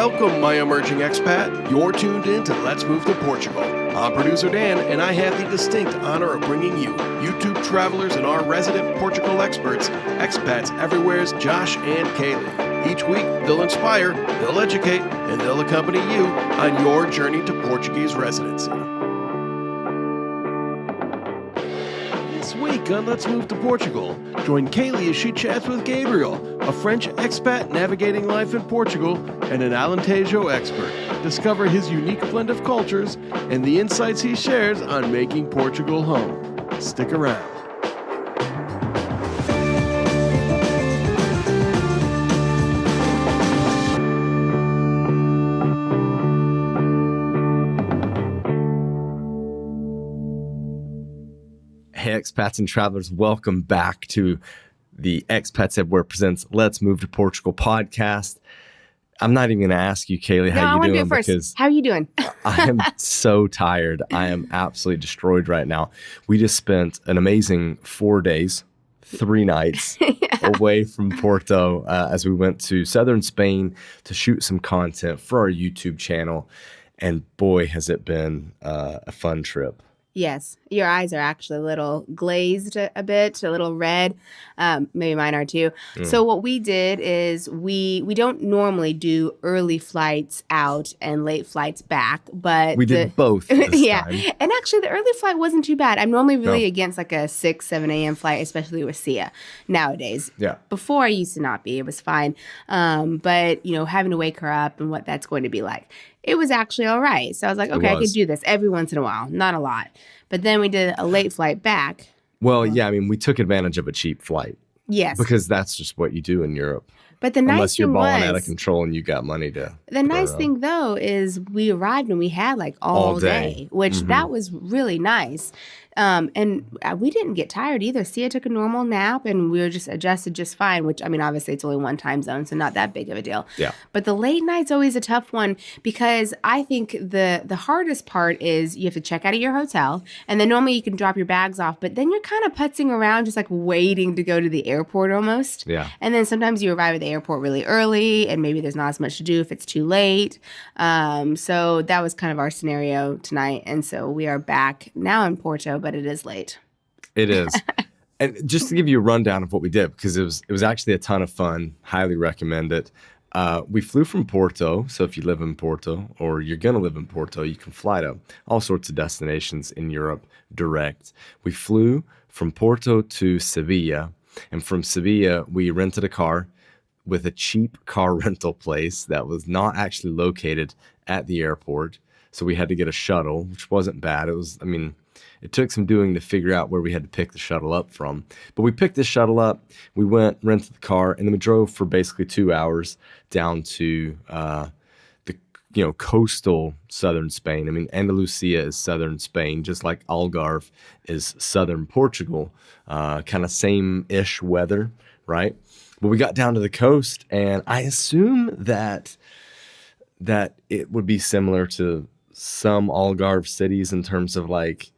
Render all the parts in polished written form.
Welcome, my emerging expat. You're tuned in to Let's Move to Portugal. I'm producer Dan, and I have the distinct honor of bringing you YouTube travelers and our resident Portugal experts, Expats Everywhere's Josh and Kalie. Each week, they'll inspire, they'll educate, and they'll accompany you on your journey to Portuguese residency. This week on Let's Move to Portugal, join Kalie as she chats with Gabriel, a French expat navigating life in Portugal and an Alentejo expert. Discover his unique blend of cultures and the insights he shares on making Portugal home. Stick around. Hey, expats and travelers, welcome back to the Expats Everywhere presents Let's Move to Portugal podcast. I'm not even going to ask you, Kalie, how you doing? Because how are you doing? I am so tired. I am absolutely destroyed right now. We just spent an amazing 4 days, 3 nights away from Porto as we went to southern Spain to shoot some content for our YouTube channel. And boy, has it been a fun trip. Yes, your eyes are actually a little glazed a bit, a little red. Maybe mine are too. So what we did is we don't normally do early flights out and late flights back, but we did both this time. And actually the early flight wasn't too bad. I'm normally really against like a 6, 7 a.m. flight, especially with Sia nowadays. Yeah. Before I used to not be. It was fine. But, having to wake her up and what that's going to be like. It was actually all right. So I was like, okay, I could do this every once in a while. Not a lot. But then we did a late flight back. Well, yeah, I mean, we took advantage of a cheap flight. Yes. Because that's just what you do in Europe. But the nice Unless you're thing balling was, out of control and you got money to. The nice thing, though, is we arrived and we had like all day, which that was really nice. And we didn't get tired either. Sia took a normal nap and we were just adjusted just fine, which, I mean, obviously it's only one time zone, so not that big of a deal. Yeah. But the late night's always a tough one because I think the hardest part is you have to check out of your hotel and then normally you can drop your bags off, but then you're kind of putzing around just like waiting to go to the airport almost. Yeah. And then sometimes you arrive at the airport really early and maybe there's not as much to do if it's too late. So that was kind of our scenario tonight. And so we are back now in Porto, but it is late. It is. And just to give you a rundown of what we did, because it was actually a ton of fun, highly recommend it. We flew from Porto. So if you live in Porto or you're going to live in Porto, you can fly to all sorts of destinations in Europe direct. We flew from Porto to Sevilla. And from Sevilla, we rented a car with a cheap car rental place that was not actually located at the airport. So we had to get a shuttle, which wasn't bad. It took some doing to figure out where we had to pick the shuttle up from. But we picked this shuttle up, we went, rented the car, and then we drove for basically 2 hours down to the coastal southern Spain. I mean, Andalusia is southern Spain, just like Algarve is southern Portugal. Kind of same-ish weather, right? But we got down to the coast, and I assume that it would be similar to some Algarve cities in terms of like,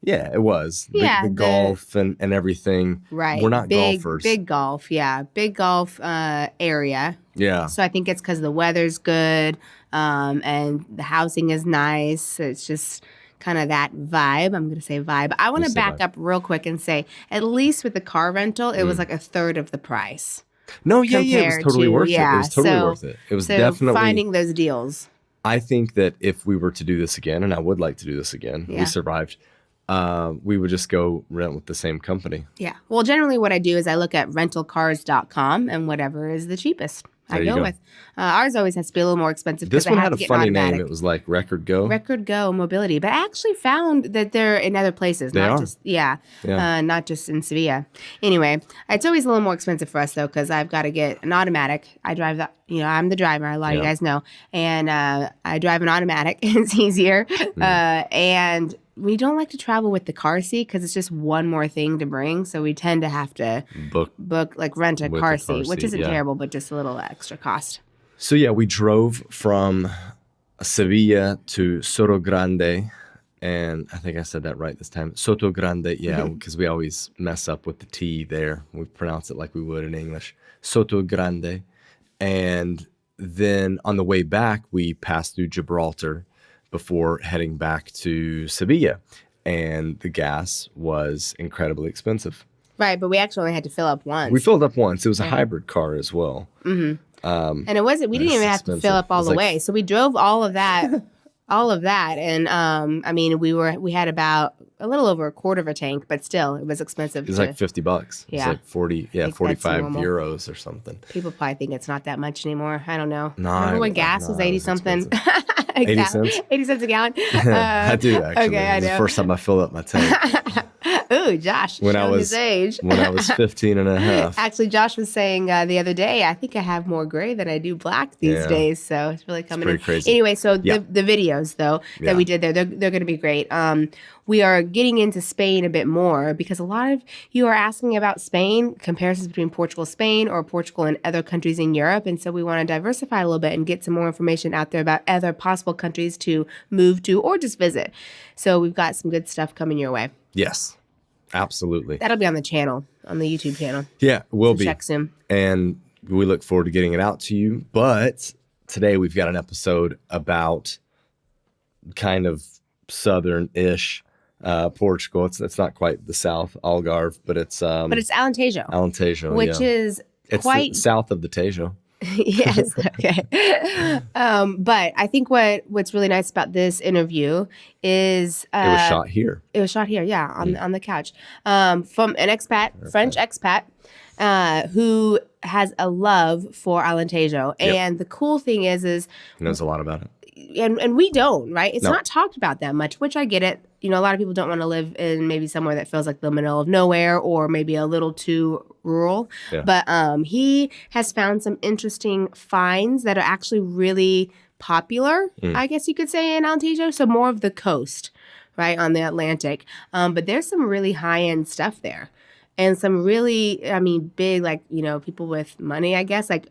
yeah, it was. The golf and everything. Right. We're not golfers. Big golf, yeah. Big golf area. Yeah. So I think it's because the weather's good and the housing is nice. It's just kind of that vibe. I'm going to say vibe. I want to back up real quick and say, at least with the car rental, it was like a third of the price. No, yeah, it was totally worth it. It was totally worth it. It was definitely finding those deals. I think that if we were to do this again, and I would like to do this again, we survived, we would just go rent with the same company. Yeah. Well, generally what I do is I look at rentalcars.com and whatever is the cheapest. I go with. Ours always has to be a little more expensive. This one had a funny name. It was like Record Go. Record Go Mobility. But I actually found that they're in other places. Not just in Sevilla. Anyway, it's always a little more expensive for us, though, because I've got to get an automatic. I drive that. I'm the driver. A lot of you guys know. And I drive an automatic. It's easier. And we don't like to travel with the car seat because it's just one more thing to bring. So we tend to have to rent a car seat, which isn't terrible, but just a little extra cost. So yeah, we drove from Sevilla to Soto Grande. And I think I said that right this time. Soto Grande, yeah, because we always mess up with the T there. We pronounce it like we would in English. Soto Grande. And then on the way back, we passed through Gibraltar before heading back to Sevilla. And the gas was incredibly expensive. Right, but we actually only had to fill up once. We filled up once. It was a hybrid car as well. Mm-hmm. And it wasn't. We didn't even have to fill up all the way. So we drove all of that, and I mean, we had about a little over a quarter of a tank, but still, it was expensive. It was like $50. Yeah, it was like 45 euros or something. People probably think it's not that much anymore. I don't know. No, remember when gas was 80 something? 80 cents? 80 cents a gallon? I do, actually. Okay, I know. It was the first time I filled up my tank. Ooh, Josh, his age. When I was 15 and a half. Actually, Josh was saying the other day, I think I have more gray than I do black these days. So it's really coming in. Crazy. Anyway, so the videos, though, that we did there, they're going to be great. We are getting into Spain a bit more because a lot of you are asking about Spain, comparisons between Portugal, Spain, or Portugal and other countries in Europe. And so we want to diversify a little bit and get some more information out there about other possible countries to move to or just visit. So we've got some good stuff coming your way. Yes. Absolutely. That'll be on the channel, on the YouTube channel. Yeah, will be. Check soon. And we look forward to getting it out to you. But today we've got an episode about kind of southern-ish Portugal. It's not quite the south, Algarve, but it's Alentejo. Alentejo, which is it's quite south of the Tejo. Yes. Okay. But I think what's really nice about this interview is it was shot here. It was shot here, yeah, on the couch, from an expat, French expat, who has a love for Alentejo. Yep. And the cool thing is he knows a lot about it. And we don't, right? It's No. not talked about that much, which I get it. You know, a lot of people don't want to live in maybe somewhere that feels like the middle of nowhere or maybe a little too rural. Yeah. But he has found some interesting finds that are actually really popular, I guess you could say, in Alentejo. So more of the coast, right, on the Atlantic. But there's some really high-end stuff there. And some really, I mean, big, like, you know, people with money, I guess, like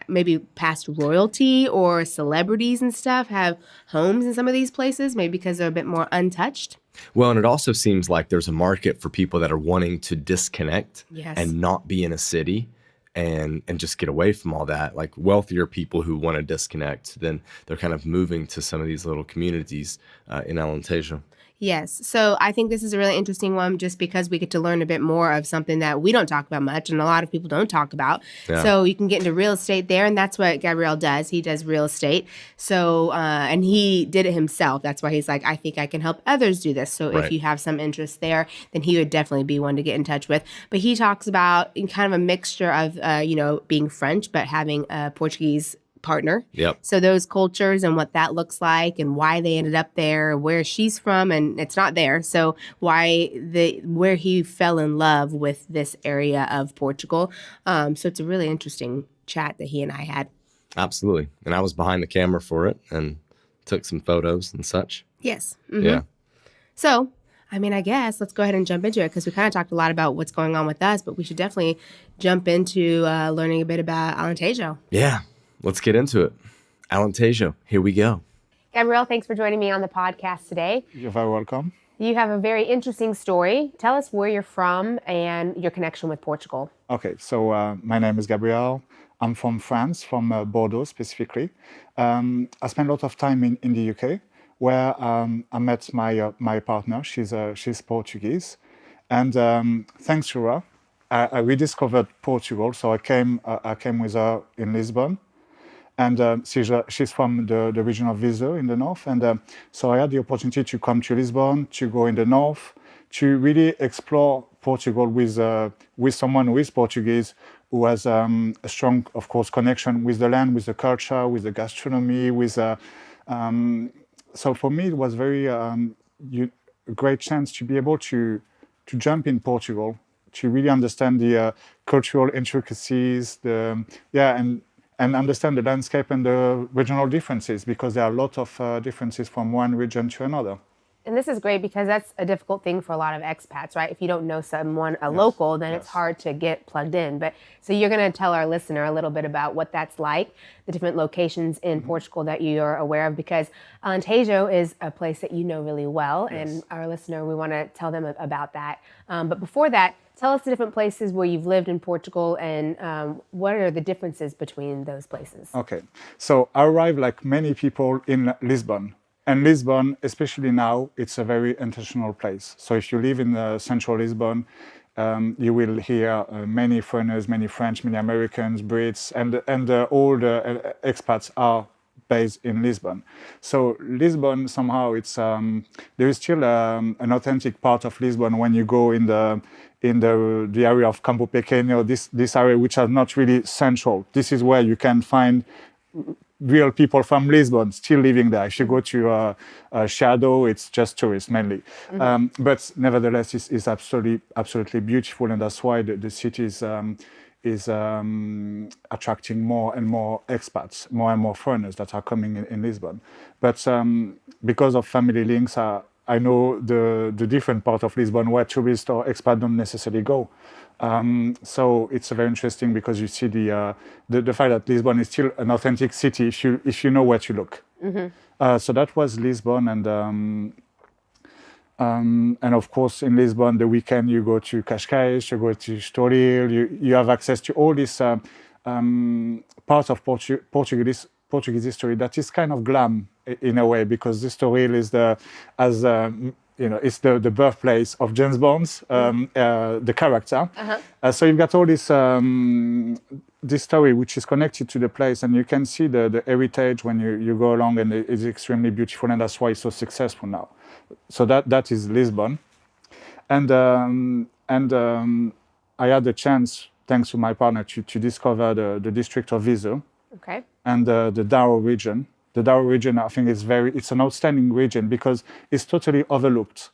maybe past royalty or celebrities and stuff have homes in some of these places, maybe because they're a bit more untouched. Well, and it also seems like there's a market for people that are wanting to disconnect and not be in a city and just get away from all that. Like wealthier people who want to disconnect, then they're kind of moving to some of these little communities in Alentejo. Yes. So I think this is a really interesting one just because we get to learn a bit more of something that we don't talk about much and a lot of people don't talk about. Yeah. So you can get into real estate there, and that's what Gabriel does. He does real estate. So, and he did it himself. That's why he's like, I think I can help others do this. So if you have some interest there, then he would definitely be one to get in touch with. But he talks about kind of a mixture of, you know, being French, but having a Portuguese partner. Yep. So those cultures and what that looks like and why they ended up there, where she's from, and it's not there. So where he fell in love with this area of Portugal. So it's a really interesting chat that he and I had. Absolutely. And I was behind the camera for it and took some photos and such. Yes. Mm-hmm. Yeah. So, I mean, I guess let's go ahead and jump into it because we kind of talked a lot about what's going on with us, but we should definitely jump into learning a bit about Alentejo. Yeah. Let's get into it. Alentejo, here we go. Gabriel, thanks for joining me on the podcast today. You're very welcome. You have a very interesting story. Tell us where you're from and your connection with Portugal. Okay, so my name is Gabriel. I'm from France, from Bordeaux specifically. I spent a lot of time in the UK, where I met my partner. She's Portuguese, and thanks to her, I rediscovered Portugal. So I came with her in Lisbon. And she's from the region of Viseu in the north. And so I had the opportunity to come to Lisbon, to go in the north, to really explore Portugal with someone who is Portuguese, who has a strong, of course, connection with the land, with the culture, with the gastronomy, so for me, it was very a great chance to be able to jump in Portugal, to really understand the cultural intricacies, and understand the landscape and the regional differences, because there are a lot of differences from one region to another. And this is great because that's a difficult thing for a lot of expats, right? If you don't know someone, local, then it's hard to get plugged in. But so you're going to tell our listener a little bit about what that's like, the different locations in Portugal that you're aware of, because Alentejo is a place that you know really well. And our listener, we want to tell them about that. But before that, tell us the different places where you've lived in Portugal and what are the differences between those places? Okay, so I arrived like many people in Lisbon. And Lisbon, especially now, it's a very international place. So if you live in central Lisbon, you will hear many foreigners, many French, many Americans, Brits, and all the expats are based in Lisbon. So Lisbon, somehow, it's there is still an authentic part of Lisbon when you go in the area of Campo Pequeno, this area which are not really central. This is where you can find real people from Lisbon still living there. If you go to Shadow, it's just tourists mainly. But nevertheless, it's absolutely beautiful, and that's why the city is attracting more and more expats, more and more foreigners that are coming in Lisbon. But because of family links, I know the different part of Lisbon where tourists or expats don't necessarily go. So it's very interesting because you see the fact that Lisbon is still an authentic city if you know where to look. So that was Lisbon, and of course in Lisbon the weekend you go to Cascais, you go to Estoril, you have access to all this part of Portuguese history that is kind of glam in a way, because Estoril is it's the birthplace of James Bond, the character. So you've got all this story which is connected to the place, and you can see the heritage when you go along, and it's extremely beautiful, and that's why it's so successful now. So that is Lisbon, and I had the chance, thanks to my partner, to discover the district of Viseu, and the Douro region. The Douro region, I think, it's an outstanding region because it's totally overlooked.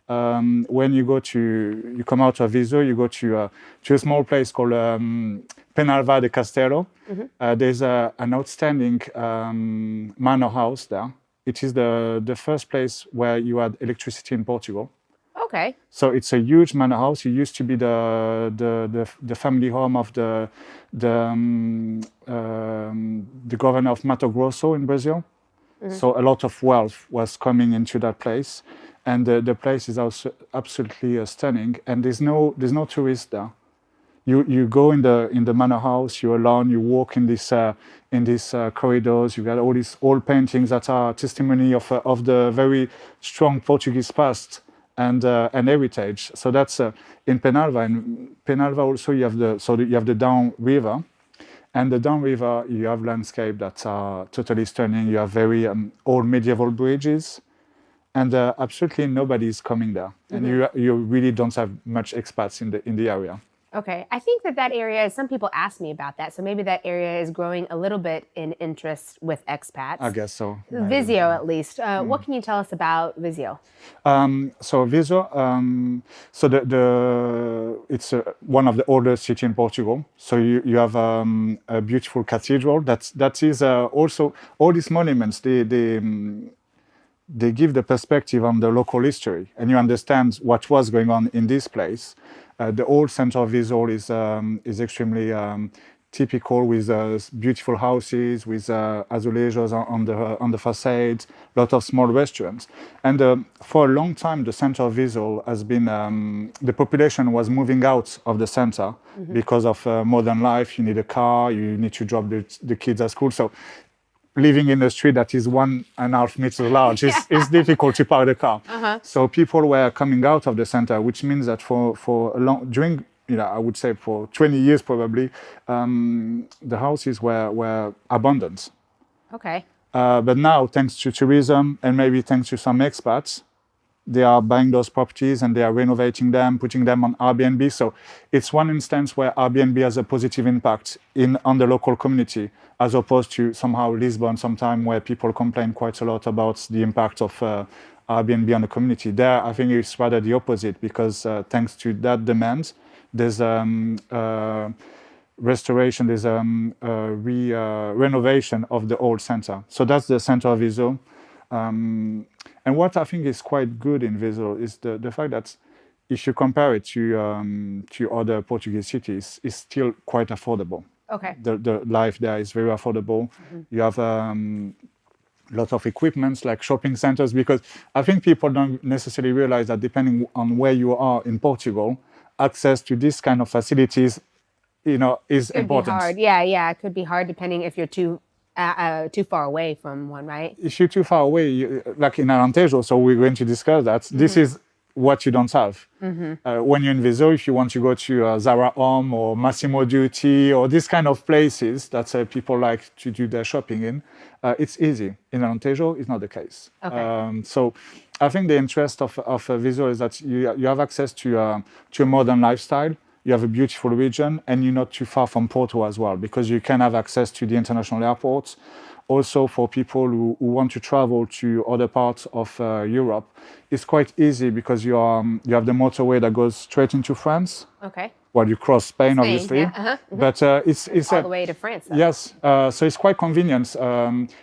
When you come out of Viseu, you go to a small place called Penalva de Castelo. There's an outstanding manor house there. It is the first place where you had electricity in Portugal. Okay. So it's a huge manor house. It used to be the family home of the governor of Mato Grosso in Brazil. So a lot of wealth was coming into that place, and the place is also absolutely stunning. And there's no tourists there. You go in the manor house. You're alone. You walk in these corridors. You got all these old paintings that are testimony of the very strong Portuguese past and heritage. So that's in Penalva. In Penalva also you have the Down River, and the Down River you have landscape that are totally stunning. You have very old medieval bridges, and absolutely nobody is coming there, and you really don't have much expats in the area. Okay. I think that area, some people ask me about that. So maybe that area is growing a little bit in interest with expats. I guess so. Viseu, at least. What can you tell us about Viseu? So Viseu, it's one of the oldest cities in Portugal. So you have a beautiful cathedral. That is also all these monuments. They give the perspective on the local history, and you understand what was going on in this place. The old center of Viseu is extremely typical, with beautiful houses, with azulejos on the facades, a lot of small restaurants. And for a long time, the center of Viseu has been, the population was moving out of the center because of modern life. You need a car, you need to drop the kids at school. So living in a street that is 1.5 meters large is difficult to park the car. So people were coming out of the center, which means that for a long, during, I would say for 20 years probably, the houses were abandoned. Okay. But now, thanks to tourism and maybe thanks to some expats, they are buying those properties and they are renovating them, putting them on Airbnb. So it's one instance where Airbnb has a positive impact on the local community, as opposed to somehow Lisbon, sometime where people complain quite a lot about the impact of Airbnb on the community. There, I think it's rather the opposite, because thanks to that demand, there's restoration, there's renovation of the old center. So that's the center of Viseu. And what I think is quite good in Viseu is the fact that if you compare it to other Portuguese cities, it's still quite affordable. Okay. The life there is very affordable. You have lot of equipments like shopping centers, because I think people don't necessarily realize that depending on where you are in Portugal, access to this kind of facilities, is important. Could be hard. Yeah. It could be hard depending if you're too far away from one, right? If you're too far away, like in Alentejo, so we're going to discuss that. This is what you don't have. When you're in Viseu, if you want to go to Zara Home or Massimo Dutti or these kind of places that people like to do their shopping in, it's easy. In Alentejo, it's not the case. Okay. So I think the interest of Viseu is that you have access to a modern lifestyle. You have a beautiful region, and you're not too far from Porto as well, because you can have access to the international airports. Also, for people who want to travel to other parts of Europe, it's quite easy because you have the motorway that goes straight into France. Okay. Well, you cross Spain obviously, yeah. but it's all the way to France, though. Yes, so it's quite convenient.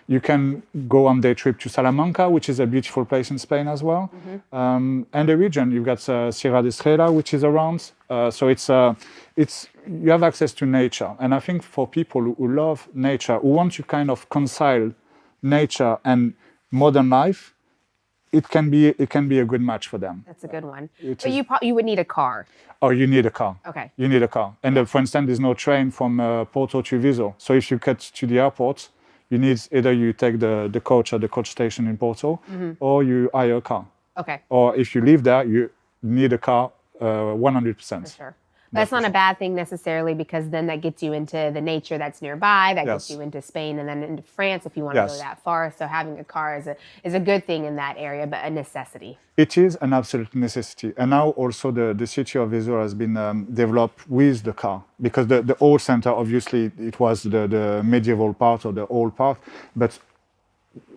You can go on day trip to Salamanca, which is a beautiful place in Spain as well. And the region, you've got Sierra de Estrella, which is around. So you have access to nature. And I think for people who love nature, who want to kind of reconcile nature and modern life, it can be a good match for them. That's a good one. But you would need a car. Oh, you need a car. Okay. You need a car. And for instance, there's no train from Porto to Viseu. So if you get to the airport, you need either you take the coach at the coach station in Porto, or you hire a car. Okay. Or if you live there, you need a car 100%. For sure. That's not a bad thing necessarily, because then that gets you into the nature that's nearby. That gets you into Spain and then into France if you want to go that far. So having a car is a good thing in that area, but a necessity. It is an absolute necessity. And now also the city of Viseu has been developed with the car, because the old center, obviously, it was the medieval part or the old part, but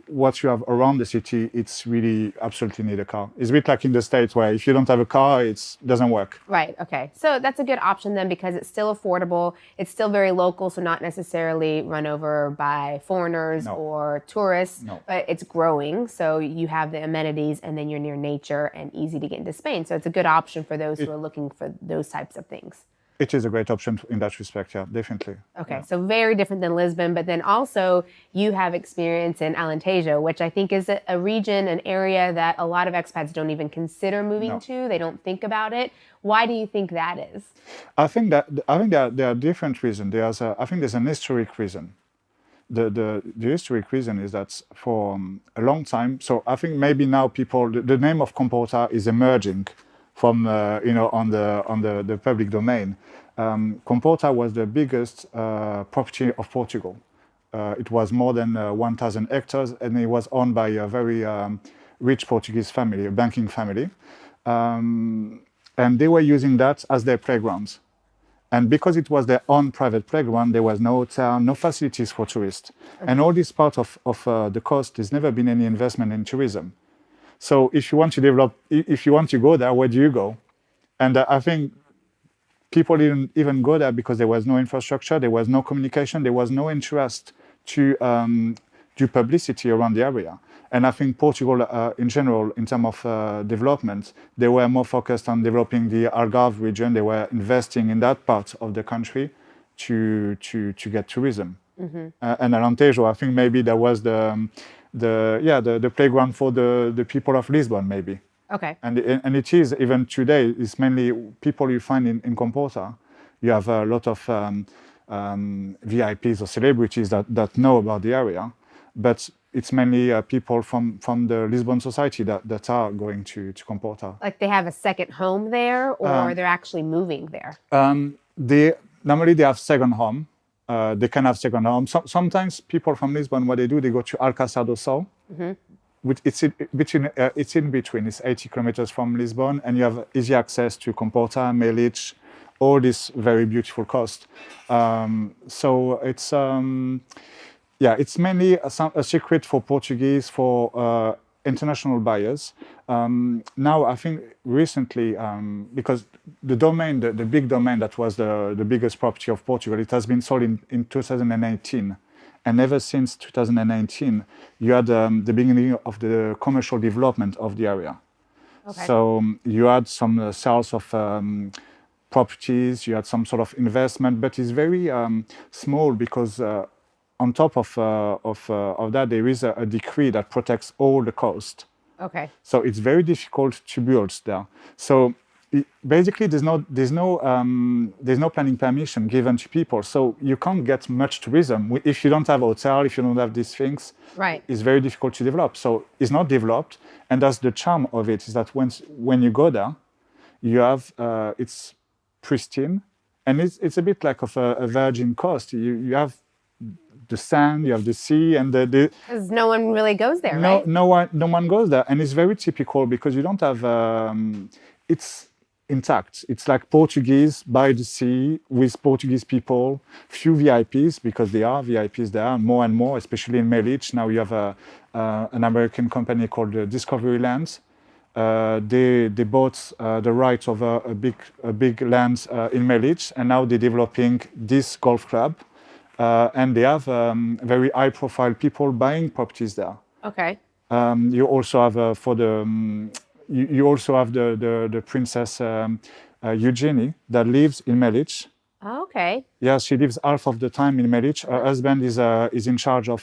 what you have around the city, it's really absolutely need a car. It's a bit like in the States where if you don't have a car, it doesn't work. Right, okay. So that's a good option then, because it's still affordable. It's still very local, so not necessarily run over by foreigners or tourists, but it's growing. So you have the amenities, and then you're near nature and easy to get into Spain. So it's a good option for those who are looking for those types of things. It is a great option in that respect, yeah, definitely. Okay, so very different than Lisbon, but then also you have experience in Alentejo, which I think is a region, an area that a lot of expats don't even consider moving to. They don't think about it. Why do you think that is? I think there are different reasons. I think there's an historic reason. The historic reason is that for a long time, so I think maybe now the name of Comporta is emerging from on the public domain. Comporta was the biggest property of Portugal. It was more than 1,000 hectares, and it was owned by a very rich Portuguese family, a banking family. And they were using that as their playgrounds. And because it was their own private playground, there was no hotel, no facilities for tourists. And all this part of the cost, there's never been any investment in tourism. So if you want to develop, if you want to go there, where do you go? And I think people didn't even go there because there was no infrastructure, there was no communication, there was no interest to do publicity around the area. And I think Portugal, in general, in terms of development, they were more focused on developing the Algarve region. They were investing in that part of the country to get tourism. And Alentejo, I think maybe there was the playground for the people of Lisbon, maybe. Okay. And it is, even today, it's mainly people you find in Comporta. You have a lot of VIPs or celebrities that know about the area, but it's mainly people from the Lisbon society that are going to Comporta. Like they have a second home there, or they're actually moving there? Normally they have second home. They can have second home. Sometimes people from Lisbon, what they do, they go to Alcácer do Sal. It's in between. It's 80 kilometers from Lisbon, and you have easy access to Comporta, Melic, all this very beautiful coast. So it's it's mainly a secret for Portuguese, for international buyers. Now, I think recently, because the domain, the big domain that was the biggest property of Portugal, it has been sold in 2018. And ever since 2019, you had the beginning of the commercial development of the area. Okay. So you had some sales of properties, you had some sort of investment, but it's very small because on top of that, there is a decree that protects all the coast. Okay. So it's very difficult to build there. So basically, there's no planning permission given to people. So you can't get much tourism if you don't have a hotel, if you don't have these things. Right. It's very difficult to develop. So it's not developed, and that's the charm of it. Is that when you go there, you have it's pristine, and it's a bit like of a virgin coast. You have the sand, you have the sea, and because no one really goes there, right? No one goes there, and it's very typical because you don't have it's intact. It's like Portuguese by the sea with Portuguese people, few VIPs because there are VIPs there, more and more, especially in Melich. Now you have an American company called Discovery Lands. They bought the rights of a big land in Melich, and now they're developing this golf club, and they have very high-profile people buying properties there. Okay. You also have for the you also have the Princess Eugenie that lives in Melich. Oh, okay. Yeah, she lives half of the time in Melich. Her husband is in charge of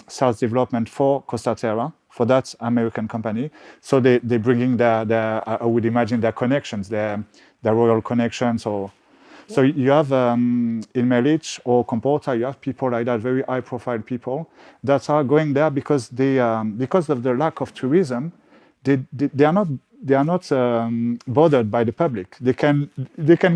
sales development for Costa Terra, for that American company. So they're bringing their I would imagine their connections, their royal connections. So you have in Melich or Comporta, you have people like that, very high-profile people that are going there because because of the lack of tourism. They are not bothered by the public. They can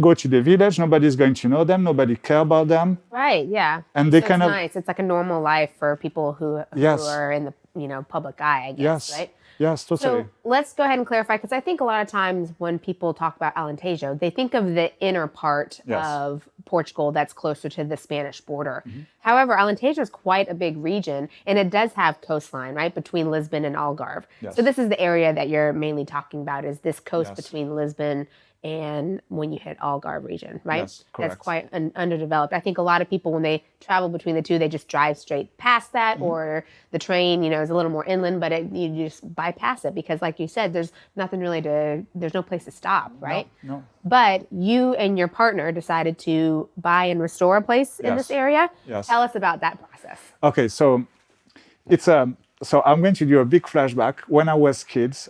go to the village. Nobody's going to know them. Nobody care about them. Right. Yeah. And they it's of nice. It's like a normal life for people who are in the public eye, I guess. Yes. Right. Yes, totally. So let's go ahead and clarify, because I think a lot of times when people talk about Alentejo, they think of the inner part of Portugal that's closer to the Spanish border. Mm-hmm. However, Alentejo is quite a big region, and it does have coastline, right, between Lisbon and Algarve. Yes. So this is the area that you're mainly talking about, is this coast between Lisbon and when you hit Algarve region, right? Yes, correct. That's quite underdeveloped. I think a lot of people, when they travel between the two, they just drive straight past that, or the train, is a little more inland, but you just bypass it because, like you said, there's nothing really there's no place to stop, right? No. But you and your partner decided to buy and restore a place in this area. Yes. Tell us about that process. Okay, so it's So I'm going to do a big flashback. When I was kids,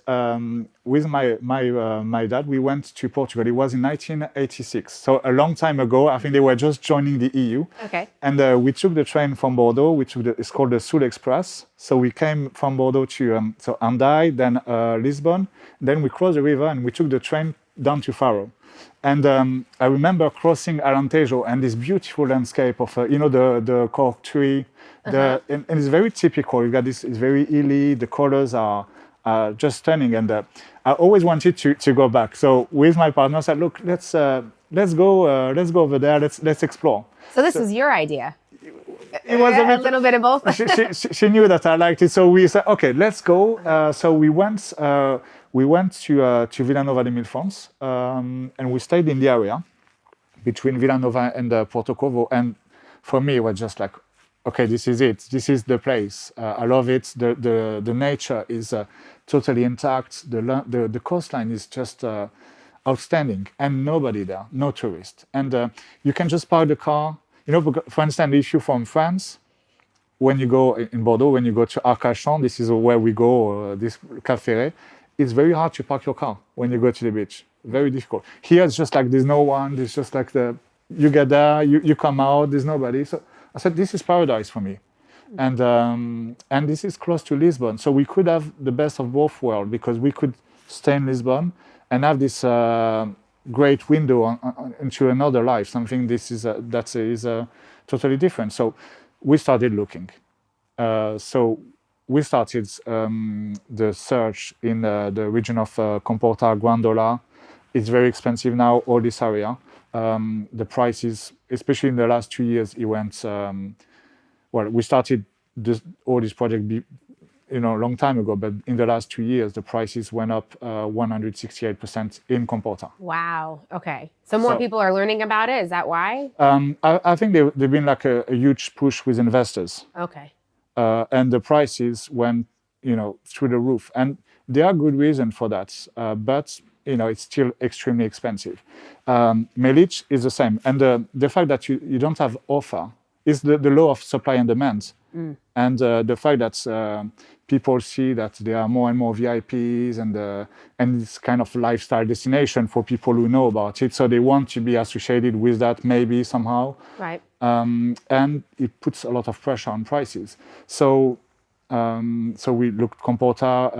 with my dad, we went to Portugal. It was in 1986, so a long time ago. I think they were just joining the EU. Okay. And we took the train from Bordeaux. It's called the Sul Express. So we came from Bordeaux to Andai, then Lisbon. Then we crossed the river and we took the train down to Faro. And I remember crossing Alentejo and this beautiful landscape of the cork tree. And it's very typical. You got this. It's very hilly. The colors are just stunning. And I always wanted to go back. So with my partner, I said, "Look, let's go over there. Let's explore." So this was your idea. It was a little bit of both. she knew that I liked it, so we said, "Okay, let's go." So we went. We went to Villanova de Milfontes, and we stayed in the area between Villanova and Porto Covo. And for me, it was just like, okay, this is it. This is the place. I love it. The nature is totally intact. The coastline is just outstanding, and nobody there, no tourist. And you can just park the car. For instance, if you're from France, when you go in Bordeaux, when you go to Arcachon, this is where we go, this Cap Ferret, it's very hard to park your car when you go to the beach. Very difficult. Here, it's just like there's no one. It's just like you get there, you come out, there's nobody. So I said, this is paradise for me. And this is close to Lisbon. So we could have the best of both worlds because we could stay in Lisbon and have this great window into another life, something that is totally different. So we started looking. So we started the search in the region of Comporta, Guandola. It's very expensive now, all this area. The prices, especially in the last 2 years, it went, we started all this project long time ago, but in the last 2 years, the prices went up 168% in Comporta. Wow. Okay. So more people are learning about it. Is that why? I think they've been like a huge push with investors. Okay. And the prices went, through the roof. And there are good reasons for that, but it's still extremely expensive. Melic is the same, and the fact that you don't have offer is the law of supply and demand. And the fact that people see that there are more and more VIPs and it's kind of lifestyle destination for people who know about it, so they want to be associated with that maybe somehow. Right. And it puts a lot of pressure on prices. So we looked Comporta,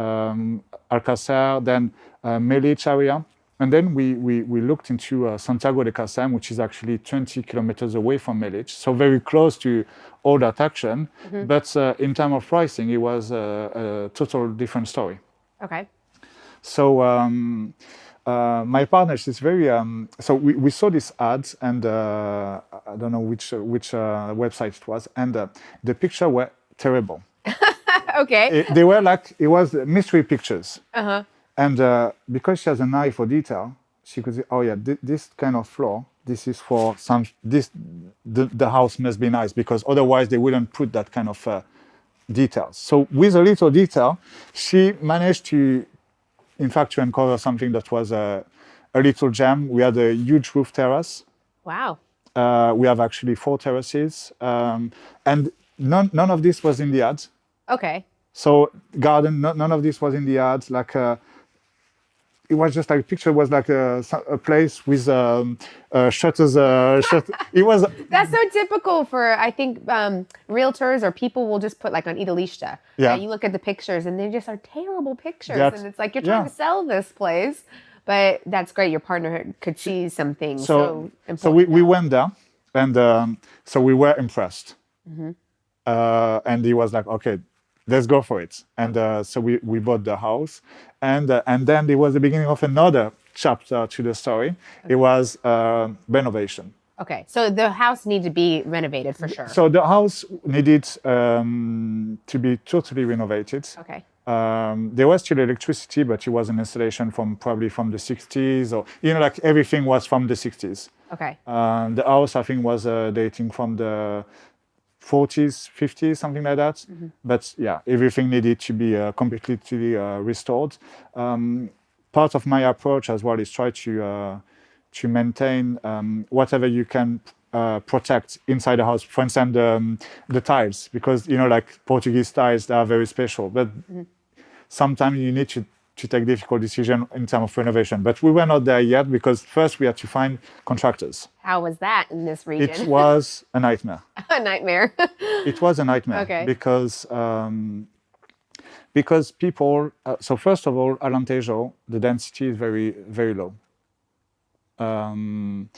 Alcácer, then Melic area. And then we looked into Santiago de Casem, which is actually 20 kilometers away from Melic, so very close to all the attraction. But in terms of pricing, it was a total different story. Okay. So my partner, she's very. So we saw this ads, and I don't know which website it was, and the picture were terrible. Okay. They were like, it was mystery pictures. And because she has an eye for detail, she could say, oh yeah, this kind of floor, this is for the house must be nice, because otherwise they wouldn't put that kind of details. So with a little detail, she managed to, in fact, to uncover something that was a little gem. We had a huge roof terrace. Wow. We have actually 4 terraces. And none of this was in the ads. Okay. So garden, none of this was in the ads. Like it was just like a picture was like a place with shutters. It was. That's so typical for, I think, realtors or people will just put like on Idealista. Yeah. You look at the pictures and they just are terrible pictures. That's, and it's like you're trying to sell this place. But that's great. Your partner could see something so important. So we went there, and so we were impressed. And he was like, okay, let's go for it. And so we bought the house, and then it was the beginning of another chapter to the story. Okay. It was renovation. Okay, so the house needed to be renovated for sure. So the house needed to be totally renovated. Okay. There was still electricity, but it was an installation probably from the 60s, or like everything was from the 60s. Okay. The house, I think, was dating from the 40s, 50s, something like that. But yeah, everything needed to be completely restored. Part of my approach as well is try to maintain whatever you can protect inside the house. For instance, the tiles, because like Portuguese tiles, they are very special. But sometimes you need to take difficult decisions in terms of renovation. But we were not there yet, because first we had to find contractors. How was that in this region? It was a nightmare. A nightmare. It was a nightmare. Okay. Because people. So first of all, Alentejo, the density is very, very low. And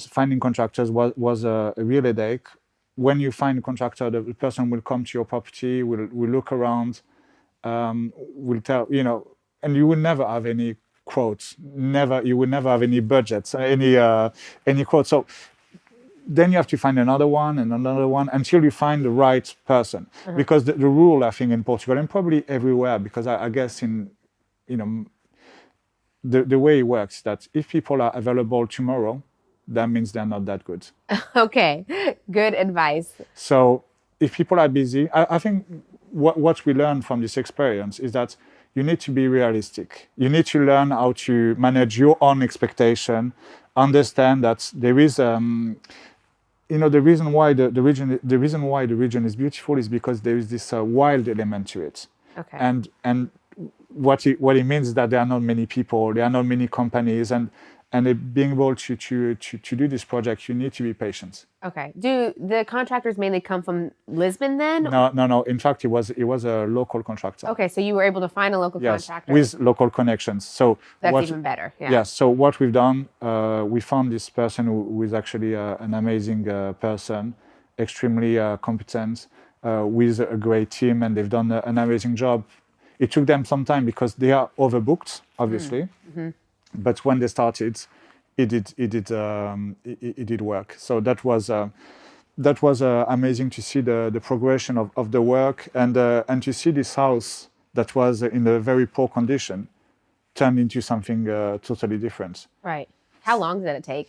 finding contractors was a real headache. When you find a contractor, the person will come to your property, will look around, will tell, and you will never have any quotes. You will never have any budgets, any quotes. So then you have to find another one and another one until you find the right person. Because the rule, I think, in Portugal, and probably everywhere, because I guess in, the way it works, that if people are available tomorrow, that means they're not that good. Okay, good advice. So if people are busy, I think what we learned from this experience is that you need to be realistic. You need to learn how to manage your own expectation, understand that there is, the reason why the region is beautiful is because there is this wild element to it. Okay. And what it means is that there are not many people, there are not many companies, and being able to do this project, you need to be patient. Okay. Do the contractors mainly come from Lisbon then? No. In fact, it was a local contractor. Okay, so you were able to find a local contractor. With local connections. So that's even better. Yeah. Yes. So what we've done, we found this person who is actually an amazing person, extremely competent, with a great team, and they've done an amazing job. It took them some time because they are overbooked, obviously. But when they started, it did work. So that was that was amazing to see the progression of the work and to see this house that was in a very poor condition turned into something totally different. Right. How long did it take?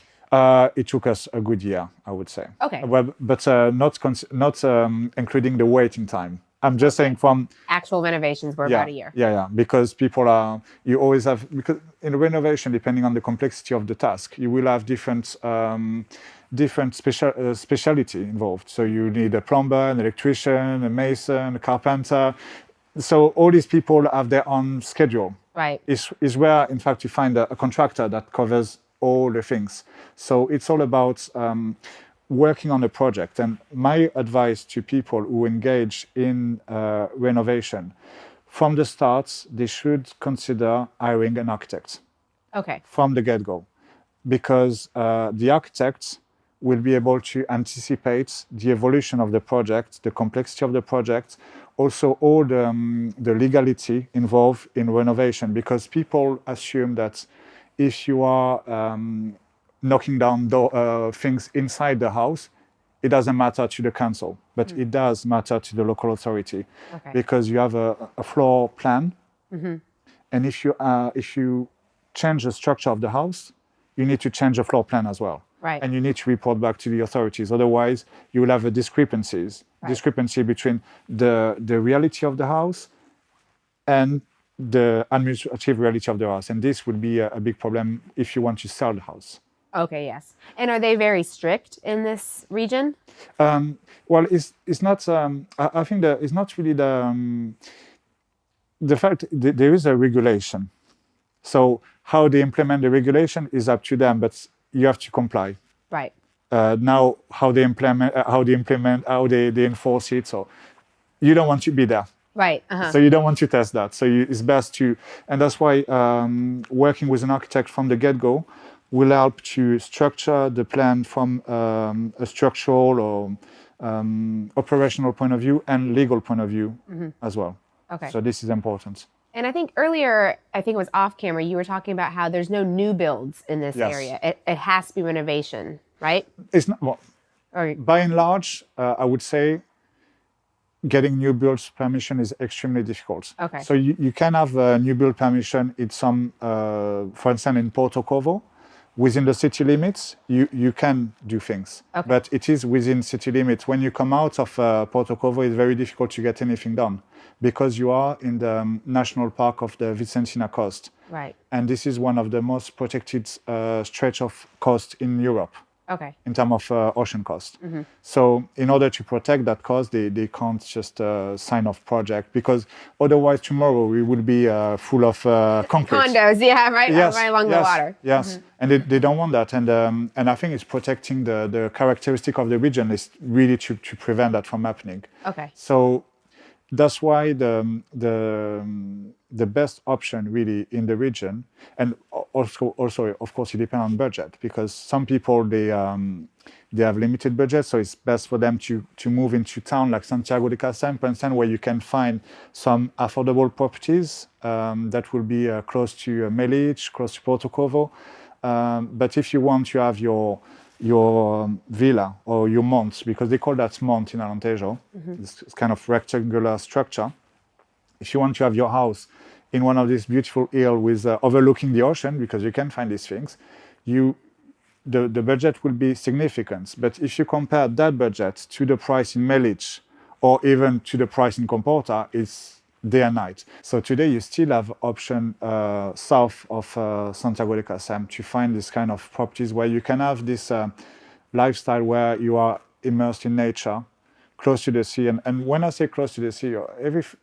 It took us a good year, I would say. Okay. Well, but not including the waiting time. I'm just saying from actual renovations were about a year. Yeah, because people are, you always have, because in renovation, depending on the complexity of the task, you will have different speciality involved. So you need a plumber, an electrician, a mason, a carpenter. So all these people have their own schedule. Right. Is where, in fact, you find a contractor that covers all the things. So it's all about working on a project. And my advice to people who engage in renovation, from the start, they should consider hiring an architect. Okay. From the get-go, because the architect will be able to anticipate the evolution of the project, the complexity of the project, also all the legality involved in renovation, because people assume that if you are knocking down things inside the house, it doesn't matter to the council, but it does matter to the local authority, because you have a floor plan, and if you change the structure of the house, you need to change the floor plan as well. Right. And you need to report back to the authorities. Otherwise, you will have a discrepancy between the reality of the house and the administrative reality of the house. And this would be a big problem if you want to sell the house. Okay, yes. And are they very strict in this region? Well, it's not, I think that it's not really the fact that there is a regulation. So how they implement the regulation is up to them, but you have to comply. Right. Now, how they enforce it. So you don't want to be there. Right. So you don't want to test that. So it's best to, and that's why working with an architect from the get-go will help to structure the plan from a structural or operational point of view and legal point of view as well. Okay. So this is important. And I think earlier, I think it was off camera, you were talking about how there's no new builds in this area. It has to be renovation, right? It's not, well, by and large, I would say getting new builds permission is extremely difficult. Okay. So you can have a new build permission in some, for instance, in Portugal, within the city limits, you can do things. Okay. But it is within city limits. When you come out of Portugal, it's very difficult to get anything done, because you are in the national park of the Vicentina coast. Right. And this is one of the most protected stretch of coast in Europe. Okay. In terms of ocean coast. So in order to protect that coast, they can't just sign off project, because otherwise tomorrow we would be full of concrete. Condos, right along the water. Yes, and they don't want that. And I think it's protecting the characteristic of the region is really to prevent that from happening. Okay. So that's why the best option really in the region, and also of course it depends on budget, because some people they have limited budget, so it's best for them to move into town like Santiago de Cazem, for instance, where you can find some affordable properties that will be close to Melilla, close to Porto Covo. But if you want to have your villa or your mont, because they call that mont in Alentejo, this kind of rectangular structure. If you want to have your house in one of these beautiful hills with overlooking the ocean, because you can find these things, the budget will be significant. But if you compare that budget to the price in Melilla or even to the price in Comporta, it's day and night. So today you still have option south of Santiago de Cazem to find this kind of properties where you can have this lifestyle where you are immersed in nature, close to the sea. And when I say close to the sea,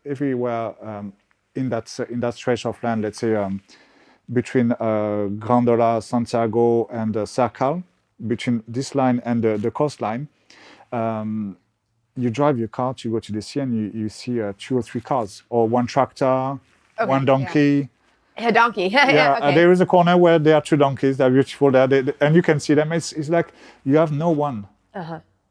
everywhere in that stretch of land, let's say between Grandola, Santiago, and Cercal, between this line and the coastline, you drive your car to go to the sea and you see 2 or 3 cars, or one tractor, one donkey. Yeah. A donkey, okay. There is a corner where there are 2 donkeys. They're beautiful there, and you can see them. It's like you have no one.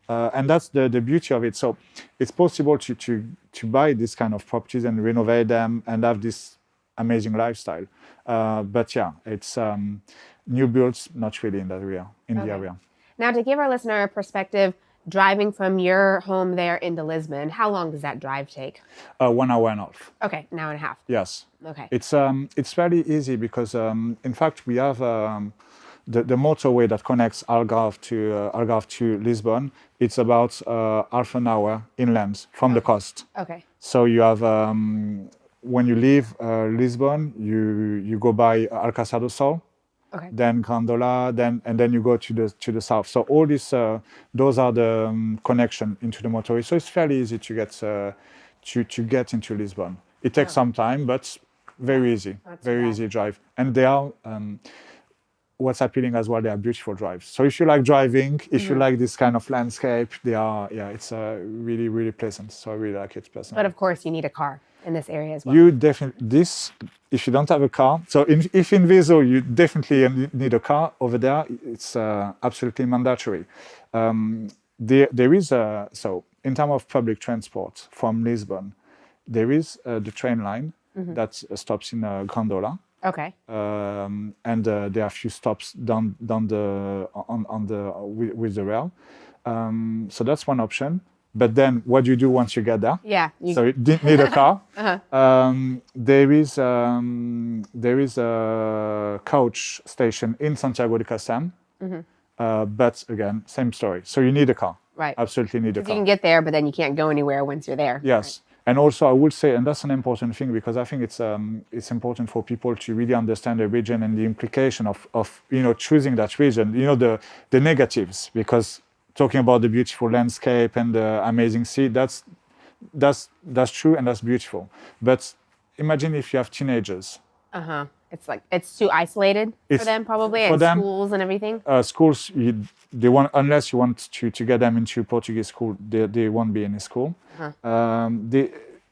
And that's the beauty of it. So it's possible to buy this kind of properties and renovate them and have this amazing lifestyle. But yeah, it's new builds, not really in that area, the area. Now, to give our listener a perspective, driving from your home there into Lisbon, how long does that drive take? 1 hour and a half. Okay, an hour and a half. Yes. Okay. It's fairly easy because in fact we have the motorway that connects Algarve to Lisbon. It's about half an hour inland from the coast. Okay. So you have when you leave Lisbon, you go by Alcácer do Sol. Okay. Then Grandola, and then you go to the south. So all these, those are the connection into the motorway. So it's fairly easy to get into Lisbon. It takes some time, but very easy, very easy drive. And they are what's appealing as well. They are beautiful drives. So if you like driving, if you like this kind of landscape, they are it's really really pleasant. So I really like it personally. But of course, you need a car in this area as well. You definitely if you don't have a car. So if in Viso you definitely need a car over there, it's absolutely mandatory. There is so in terms of public transport from Lisbon, there is the train line that stops in Grandola. Okay. And there are a few stops down with the rail. So that's one option. But then what do you do once you get there? Yeah. So you didn't need a car. There is a coach station in Santiago de Castell. But again, same story. So you need a car. Right. Absolutely need a car. You can get there, but then you can't go anywhere once you're there. Yes. Right. And also I would say, and that's an important thing because I think it's important for people to really understand the region and the implication of choosing that region, the negatives, because talking about the beautiful landscape and the amazing sea, that's true and that's beautiful. But imagine if you have teenagers. It's like it's too isolated for them probably, and schools and everything. Schools, they want, unless you want to get them into Portuguese school, they won't be in a school.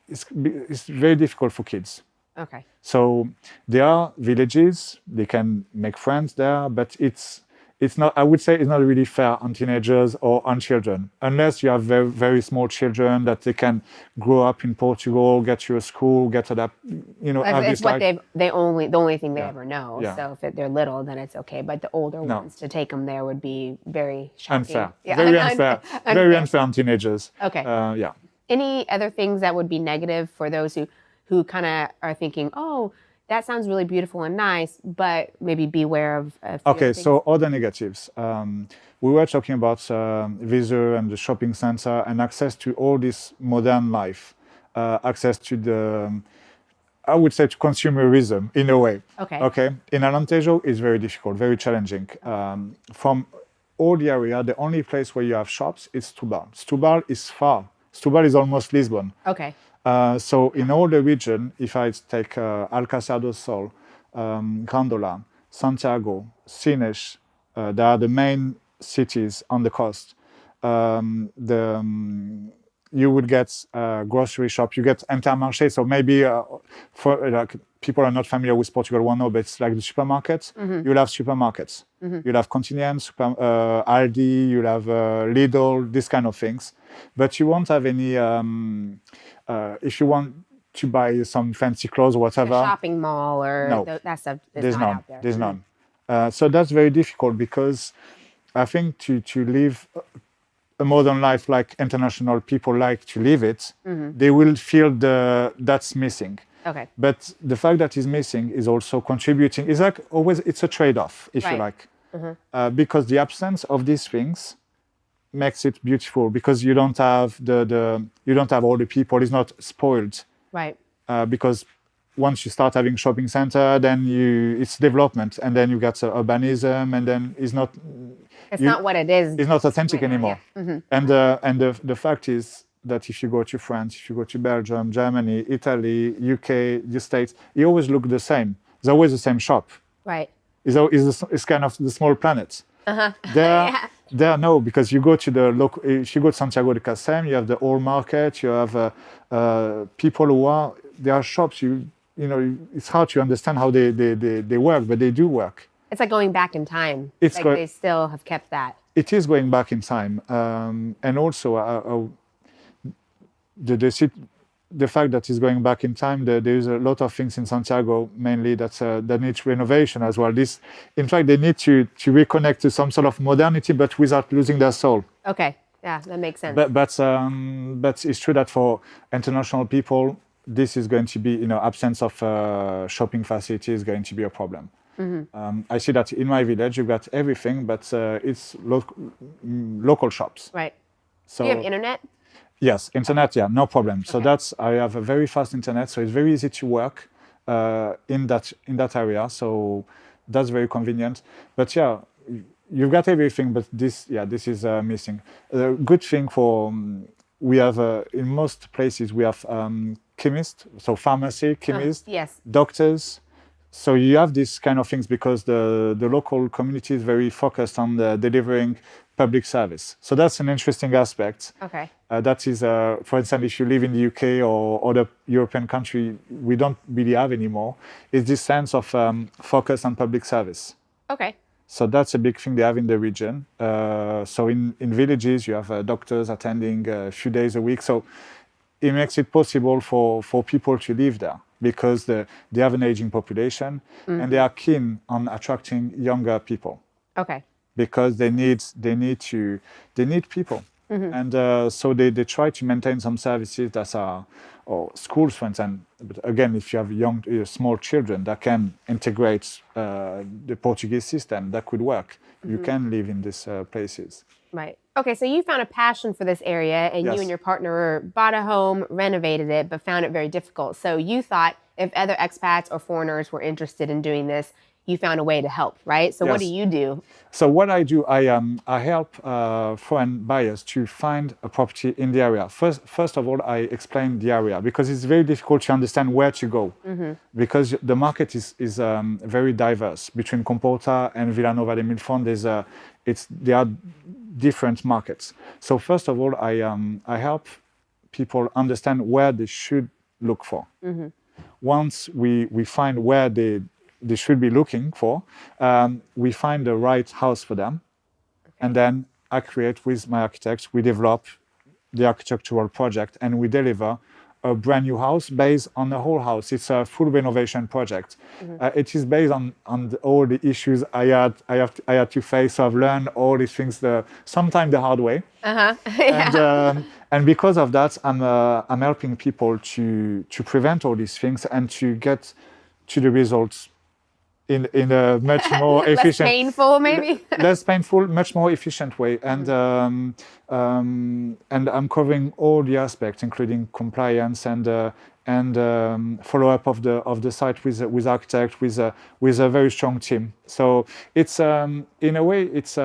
It's very difficult for kids. Okay. So there are villages, they can make friends there, but it's not, I would say it's not really fair on teenagers or on children, unless you have very, very small children that they can grow up in Portugal, get to a school, get to that, It's what the only thing they ever know. Yeah. So if they're little, then it's okay. But the older ones, to take them there would be very shocking. Unfair. Yeah. Very unfair. Very unfair on teenagers. Okay. Yeah. Any other things that would be negative for those who kind of are thinking, oh, that sounds really beautiful and nice, but maybe beware of okay, so other negatives. We were talking about Viso and the shopping center and access to all this modern life, access to I would say to consumerism in a way. Okay. In Alentejo, it's very difficult, very challenging. From all the area, the only place where you have shops is Setúbal. Setúbal is far. Setúbal is almost Lisbon. Okay. So in all the region, if I take Alcácer do Sol, Grandola, Santiago, Sines, they are the main cities on the coast. You would get grocery shop, you get Intermarché. So maybe for people are not familiar with Portugal, won't know, but it's like the supermarkets. You'll have supermarkets. You'll have Continent, Aldi, you'll have Lidl, these kind of things. But you won't have any, if you want to buy some fancy clothes or whatever. A shopping mall or that stuff is not out there. There's none. So that's very difficult because I think to live a modern life like international people like to live it, they will feel that's missing. Okay. But the fact that it's missing is also contributing. It's like always, it's a trade-off, if you like. Because the absence of these things makes it beautiful because you don't have you don't have all the people. It's not spoiled. Right. Because once you start having shopping center, then it's development, and then you get urbanism, and then it's not what it is. It's not authentic anymore. Yeah. And the fact is that if you go to France, if you go to Belgium, Germany, Italy, UK, the States, you always look the same. There's always the same shop. Right. It's kind of the small planet. There, no, because you go to if you go to Santiago de Castell, you have the old market, you have people there are shops, it's hard to understand how they work, but they do work. It's like going back in time. They still have kept that. It is going back in time. And also the fact that it's going back in time, there's a lot of things in Santiago, mainly that needs renovation as well. In fact, they need to reconnect to some sort of modernity, but without losing their soul. Okay. Yeah, that makes sense. But it's true that for international people, this is going to be, absence of shopping facility is going to be a problem. I see that in my village, you've got everything, but it's local shops. Right. So do you have internet? Yes, internet, yeah, no problem. So I have a very fast internet, so it's very easy to work in that area. So that's very convenient. But yeah, you've got everything, but this is missing. The good thing we have in most places we have chemists, so pharmacy, chemists, yes. doctors. So you have these kind of things because the local community is very focused on delivering public service. So that's an interesting aspect. Okay. That is, for instance, if you live in the UK or other European country, we don't really have anymore, is this sense of focus on public service. Okay. So that's a big thing they have in the region. So in villages, you have doctors attending a few days a week. So it makes it possible for people to live there because they have an aging population and they are keen on attracting younger people. Okay. Because they need people. And so they try to maintain some services that are, or schools, for instance. But again, if you have small children that can integrate the Portuguese system, that could work. You can live in these places. Right. Okay, so you found a passion for this area, and you and your partner bought a home, renovated it, but found it very difficult. So you thought if other expats or foreigners were interested in doing this, you found a way to help, right? So what do you do? So what I do, I help foreign buyers to find a property in the area. First of all, I explain the area because it's very difficult to understand where to go because the market is very diverse. Between Comporta and Villanova de Milfon, there are different markets. So first of all, I help people understand where they should look for. Once we find where they should be looking for, we find the right house for them. And then I create with my architects, we develop the architectural project and we deliver a brand new house based on the whole house. It's a full renovation project. It is based on all the issues I had to face. So I've learned all these things, sometimes the hard way. And because of that, I'm helping people to prevent all these things and to get to the results in a much more efficient, less painful, maybe less painful, much more efficient way. And I'm covering all the aspects, including compliance and follow up of the site with architect with a very strong team. So it's in a way it's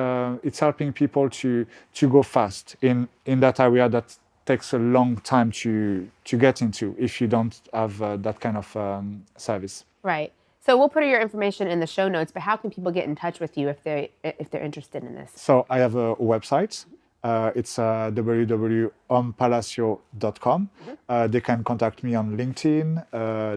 helping people to go fast in that area that takes a long time to get into if you don't have that kind of service. Right. So we'll put your information in the show notes, but how can people get in touch with you if they're interested in this? So I have a website. It's www.ompalacio.com. They can contact me on LinkedIn.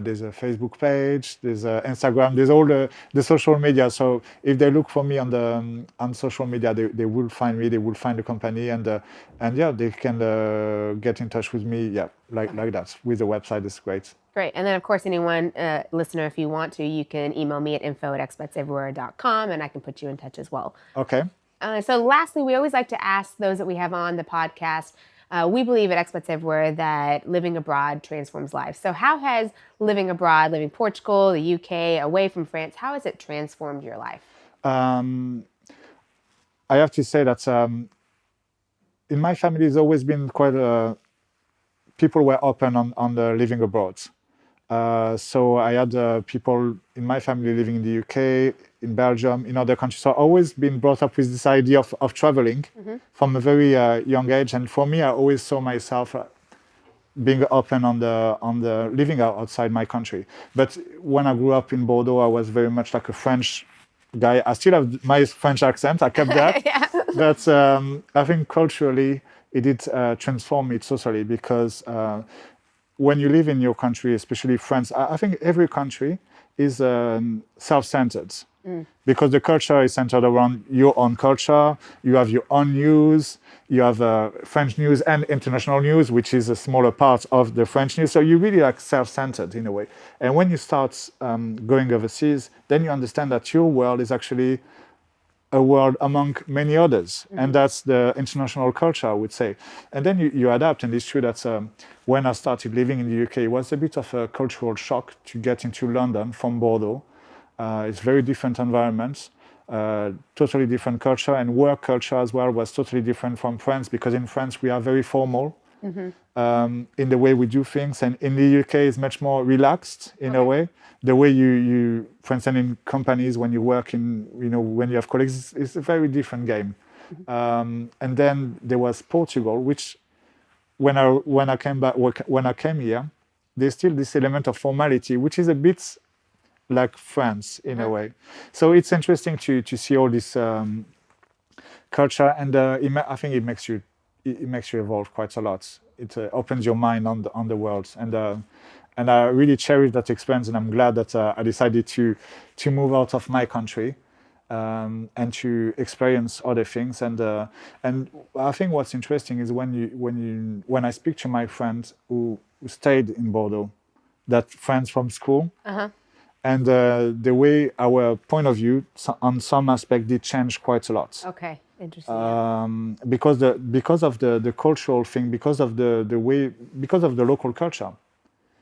There's a Facebook page. There's Instagram. There's all the social media. So if they look for me on social media, they will find me. They will find the company, and they can get in touch with me. Yeah, like that with the website. It's great. Great. And then, of course, anyone, listener, if you want to, you can email me at info@expatseverywhere.com, and I can put you in touch as well. Okay. So lastly, we always like to ask those that we have on the podcast, we believe at Expats Everywhere that living abroad transforms lives. So how has living abroad, living Portugal, the UK, away from France, how has it transformed your life? I have to say that in my family, it's always been quite people were open on the living abroad. So I had people in my family living in the UK, in Belgium, in other countries. So I've always been brought up with this idea of traveling from a very young age. And for me, I always saw myself being open on the living outside my country. But when I grew up in Bordeaux, I was very much like a French guy. I still have my French accent. I kept that. But I think culturally, it did transform me totally because when you live in your country, especially France, I think every country is self-centered because the culture is centered around your own culture. You have your own news. You have French news and international news, which is a smaller part of the French news. So you really like self-centered in a way. And when you start going overseas, then you understand that your world is actually a world among many others, and that's the international culture, I would say. And then you adapt, and it's true that when I started living in the UK, it was a bit of a cultural shock to get into London from Bordeaux. It's very different environments, totally different culture, and work culture as well was totally different from France, because in France we are very formal in the way we do things, and in the UK is much more relaxed in a way. The way you, for instance, in companies, when you work in, when you have colleagues, it's a very different game. And then there was Portugal, which when I came here, there's still this element of formality, which is a bit like France in a way. So it's interesting to see all this culture, and I think it makes you evolve quite a lot. It opens your mind on the world, and I really cherish that experience, and I'm glad that I decided to move out of my country and to experience other things. And I think what's interesting is when I speak to my friends who stayed in Bordeaux, that friends from school, and the way our point of view on some aspect did change quite a lot. Okay, interesting. Because of the cultural thing, because of the local culture.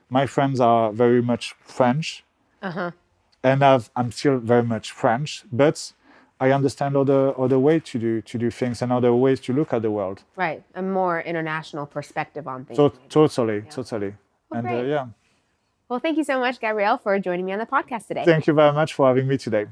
My friends are very much French, and I'm still very much French, but I understand other way to do things and other ways to look at the world. Right, a more international perspective on things. Totally. Well, And great. Well, thank you so much, Gabriel, for joining me on the podcast today. Thank you very much for having me today.